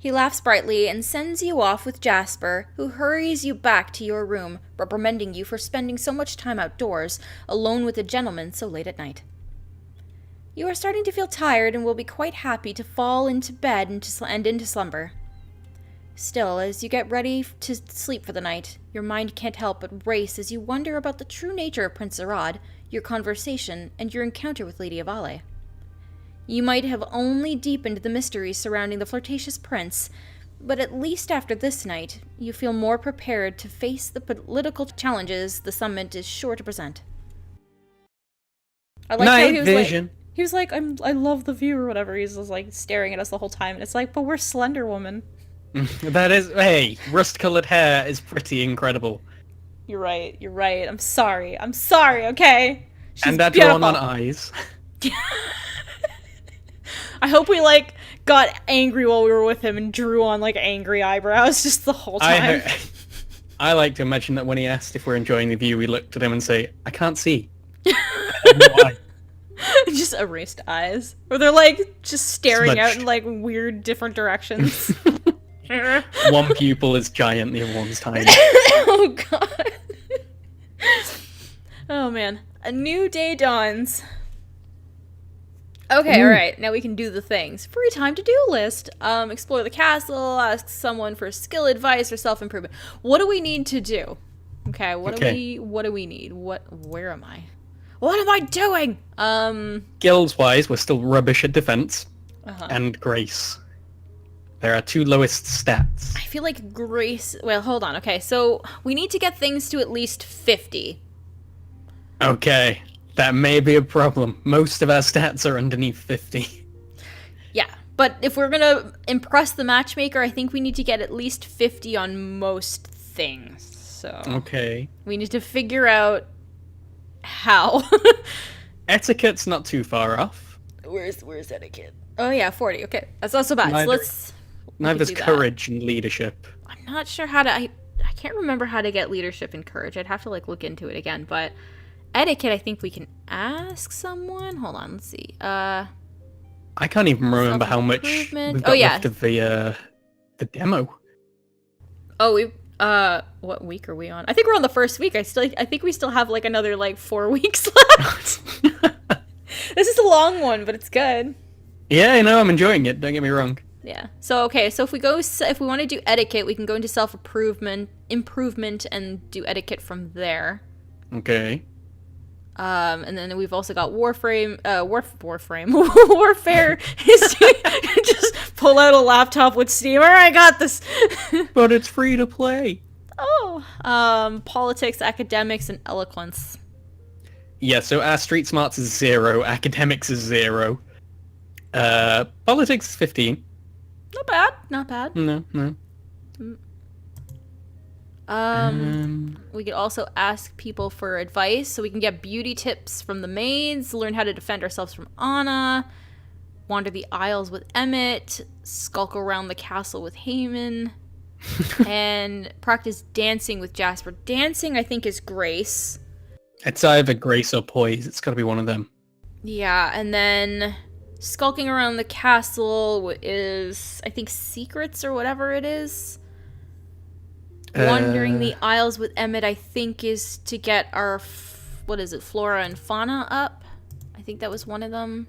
He laughs brightly and sends you off with Jasper, who hurries you back to your room, reprimanding you for spending so much time outdoors, alone with a gentleman so late at night. You are starting to feel tired and will be quite happy to fall into bed and into slumber. Still, as you get ready to sleep for the night, your mind can't help but race as you wonder about the true nature of Prince Zarad, your conversation, and your encounter with Lady Avale. You might have only deepened the mysteries surrounding the flirtatious prince, but at least after this night, you feel more prepared to face the political challenges the summit is sure to present. I like how Night vision. he was like, I love the view or whatever. He's just like staring at us the whole time, and it's like, but we're Slender Woman. That is, hey, rust-colored hair is pretty incredible. You're right. I'm sorry, okay? She's and that beautiful. drawn on eyes. I hope we, like, got angry while we were with him and drew on, like, angry eyebrows just the whole time. I like to imagine that when he asked if we're enjoying the view, we looked at him and say, I can't see. I don't know why. Just erased eyes. Or they're, like, just staring out Smudged. in, like, weird different directions. One pupil is giant, the other one's tiny. Oh, God. Oh, man. A new day dawns. Okay, alright, now we can do the things. Free time to-do list. Explore the castle, ask someone for skill advice or self-improvement. What do we need to do? Okay, what do we need? Where am I? What am I doing? Guilds-wise, we're still rubbish at defense. And grace. There are 2 lowest stats. I feel like grace... Well, hold on. Okay, so we need to get things to at least 50. Okay, that may be a problem. Most of our stats are underneath 50. Yeah, but if we're gonna impress the matchmaker, I think we need to get at least 50 on most things. So Okay. we need to figure out how. Etiquette's not too far off. Where's etiquette? Oh yeah, 40. Okay, that's not so bad. So let's... Neither's do that. courage and leadership. I'm not sure how to... I can't remember how to get leadership and courage. I'd have to, like, look into it again, but... Etiquette, I think we can ask someone. Hold on, let's see. I can't even remember how much we've got left of the demo. Oh, what week are we on? I think we're on the first week. I think we still have, like, another, like, 4 weeks left. This is a long one, but it's good. Yeah, I know, I'm enjoying it, don't get me wrong. Yeah. So, okay, so if we want to do etiquette, we can go into self-improvement, and do etiquette from there. Okay. And then we've also got Warframe, Warfare history. Just pull out a laptop with Steam. I got this. But it's free to play. Oh. Politics, academics, and eloquence. Yeah, so our street smarts is 0, academics is 0. Politics is 15. Not bad. No. We could also ask people for advice, so we can get beauty tips from the maids, learn how to defend ourselves from Anna, wander the aisles with Emmett, skulk around the castle with Haman, and practice dancing with Jasper. Dancing, I think, is Grace. It's either Grace or Poise. It's gotta be one of them. Yeah, and then skulking around the castle is, I think, secrets or whatever it is. Wandering the aisles with Emmett, I think, is to get our, flora and fauna up. I think that was one of them.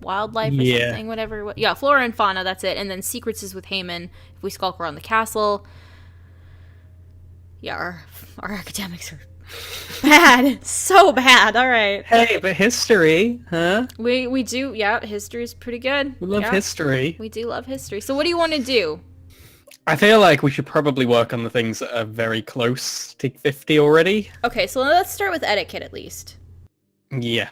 Wildlife or something, whatever. Yeah, flora and fauna, that's it. And then secrets is with Haman, if we skulk around the castle. Yeah, our academics are bad. So bad, alright. Hey, but history, huh? We do, yeah, history is pretty good. We love history. We do love history. So what do you want to do? I feel like we should probably work on the things that are very close to 50 already. Okay, so let's start with etiquette at least. Yeah.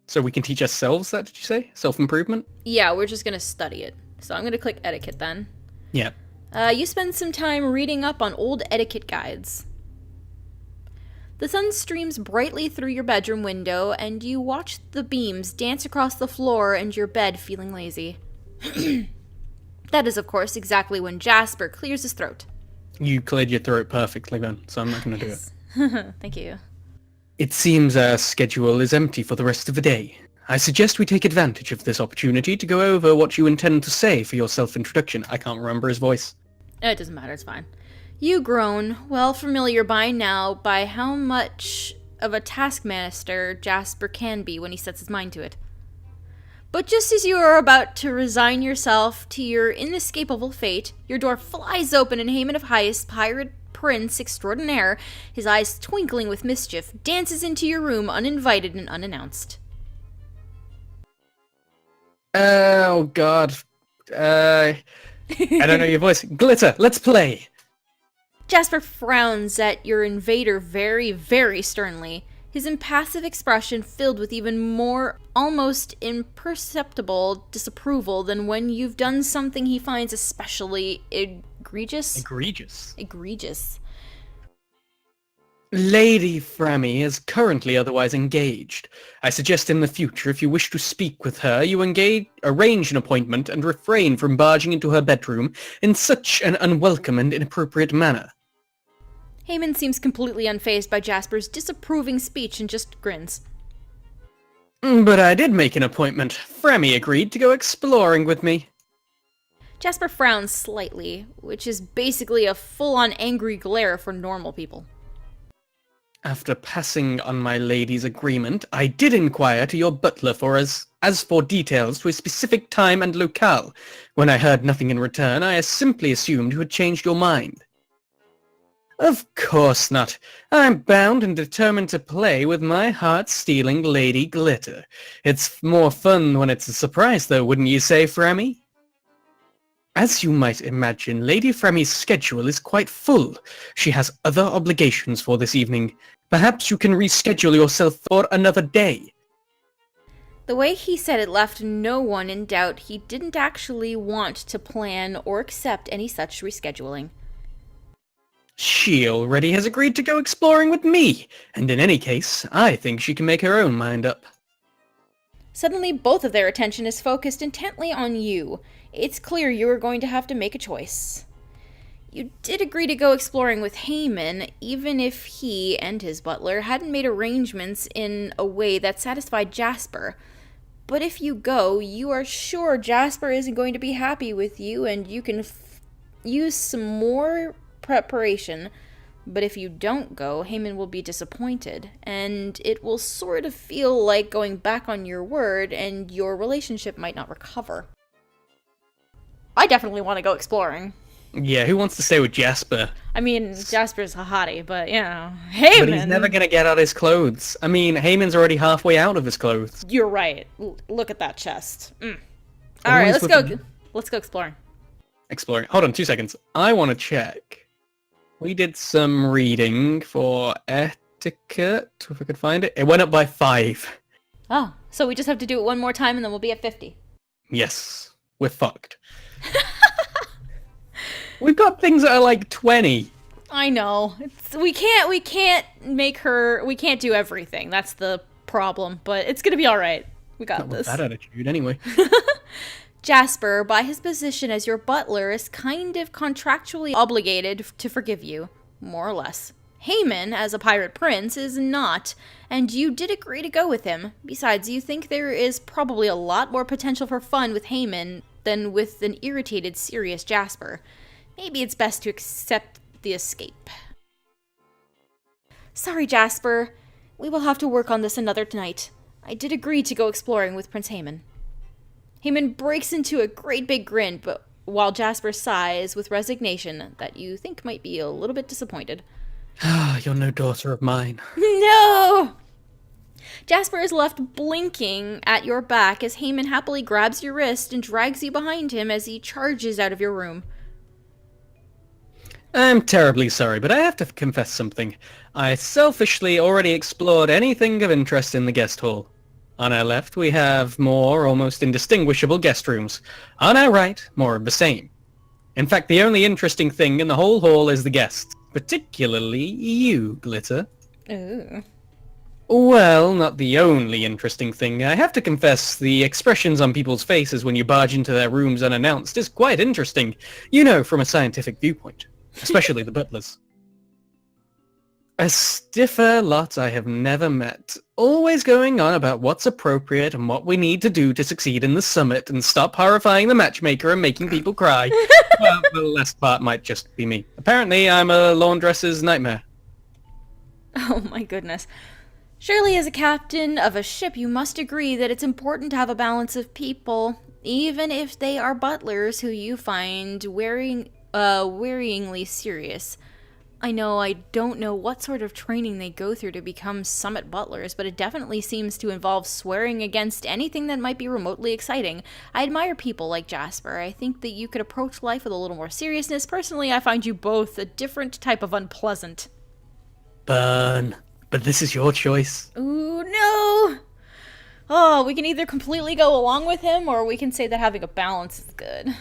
So we can teach ourselves that, did you say? Self-improvement? Yeah, we're just going to study it. So I'm going to click etiquette then. Yeah. You spend some time reading up on old etiquette guides. The sun streams brightly through your bedroom window, and you watch the beams dance across the floor and your bed feeling lazy. That is, of course, exactly when Jasper clears his throat. You cleared your throat perfectly then, so I'm not going to do it. Thank you. It seems our schedule is empty for the rest of the day. I suggest we take advantage of this opportunity to go over what you intend to say for your self-introduction. I can't remember his voice. It doesn't matter, it's fine. You grown, well familiar by now by how much of a taskmaster Jasper can be when he sets his mind to it. But just as you are about to resign yourself to your inescapable fate, your door flies open and Haman of Heist, pirate prince extraordinaire, his eyes twinkling with mischief, dances into your room uninvited and unannounced. Oh, God. I don't know your voice. Glitter, let's play! Jasper frowns at your invader very, very sternly, his impassive expression filled with even more almost imperceptible disapproval than when you've done something he finds especially egregious. Egregious. Lady Framy is currently otherwise engaged. I suggest in the future, if you wish to speak with her, you arrange an appointment and refrain from barging into her bedroom in such an unwelcome and inappropriate manner. Haman seems completely unfazed by Jasper's disapproving speech and just grins. But I did make an appointment. Framy agreed to go exploring with me. Jasper frowns slightly, which is basically a full-on angry glare for normal people. After passing on my lady's agreement, I did inquire to your butler as for details to a specific time and locale. When I heard nothing in return, I simply assumed you had changed your mind. Of course not. I'm bound and determined to play with my heart-stealing Lady Glitter. It's more fun when it's a surprise, though, wouldn't you say, Framy? As you might imagine, Lady Framy's schedule is quite full. She has other obligations for this evening. Perhaps you can reschedule yourself for another day. The way he said it left no one in doubt he didn't actually want to plan or accept any such rescheduling. She already has agreed to go exploring with me, and in any case, I think she can make her own mind up. Suddenly, both of their attention is focused intently on you. It's clear you are going to have to make a choice. You did agree to go exploring with Haman, even if he and his butler hadn't made arrangements in a way that satisfied Jasper. But if you go, you are sure Jasper isn't going to be happy with you, and you can use some more preparation. But if you don't go, Haman will be disappointed, and it will sort of feel like going back on your word, and your relationship might not recover. I definitely want to go exploring. Yeah, who wants to stay with Jasper? I mean, Jasper's a hottie, but, you know, Haman... But he's never going to get out his clothes. I mean, Haman's already halfway out of his clothes. You're right. Look at that chest. Alright, let's go. Let's go exploring. Exploring. Hold on 2 seconds. I want to check. We did some reading for etiquette, if I could find it. It went up by 5. Oh, so we just have to do it one more time and then we'll be at 50. Yes, we're fucked. We've got things that are like 20. I know. We can't do everything. That's the problem, but it's gonna be alright. We got Not this. with that attitude, anyway. Jasper, by his position as your butler, is kind of contractually obligated to forgive you, more or less. Haman, as a pirate prince, is not, and you did agree to go with him. Besides, you think there is probably a lot more potential for fun with Haman than with an irritated, serious Jasper. Maybe it's best to accept the escape. Sorry, Jasper. We will have to work on this another night. I did agree to go exploring with Prince Haman. Haman breaks into a great big grin, but while Jasper sighs with resignation that you think might be a little bit disappointed. You're no daughter of mine. No! Jasper is left blinking at your back as Haman happily grabs your wrist and drags you behind him as he charges out of your room. I'm terribly sorry, but I have to confess something. I selfishly already explored anything of interest in the guest hall. On our left, we have more almost indistinguishable guest rooms. On our right, more of the same. In fact, the only interesting thing in the whole hall is the guests, particularly you, Glitter. Ooh. Well, not the only interesting thing. I have to confess, the expressions on people's faces when you barge into their rooms unannounced is quite interesting, you know, from a scientific viewpoint. Especially the butlers. A stiffer lot I have never met. Always going on about what's appropriate and what we need to do to succeed in the summit and stop horrifying the matchmaker and making people cry. Well, the last part might just be me. Apparently, I'm a laundress's nightmare. Oh my goodness. Surely as a captain of a ship, you must agree that it's important to have a balance of people, even if they are butlers who you find worryingly serious. I know I don't know what sort of training they go through to become summit butlers, but it definitely seems to involve swearing against anything that might be remotely exciting. I admire people like Jasper. I think that you could approach life with a little more seriousness. Personally, I find you both a different type of unpleasant. Burn. But this is your choice. Ooh, no! Oh, we can either completely go along with him, or we can say that having a balance is good.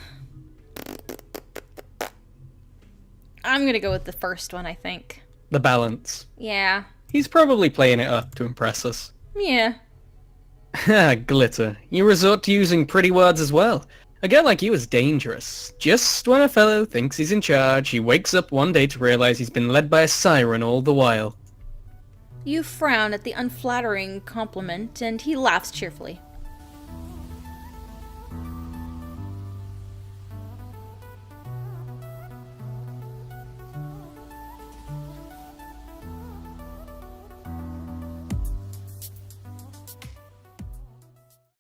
I'm gonna go with the first one, I think. The balance. Yeah. He's probably playing it up to impress us. Yeah. Glitter. You resort to using pretty words as well. A girl like you is dangerous. Just when a fellow thinks he's in charge, he wakes up one day to realize he's been led by a siren all the while. You frown at the unflattering compliment, and he laughs cheerfully.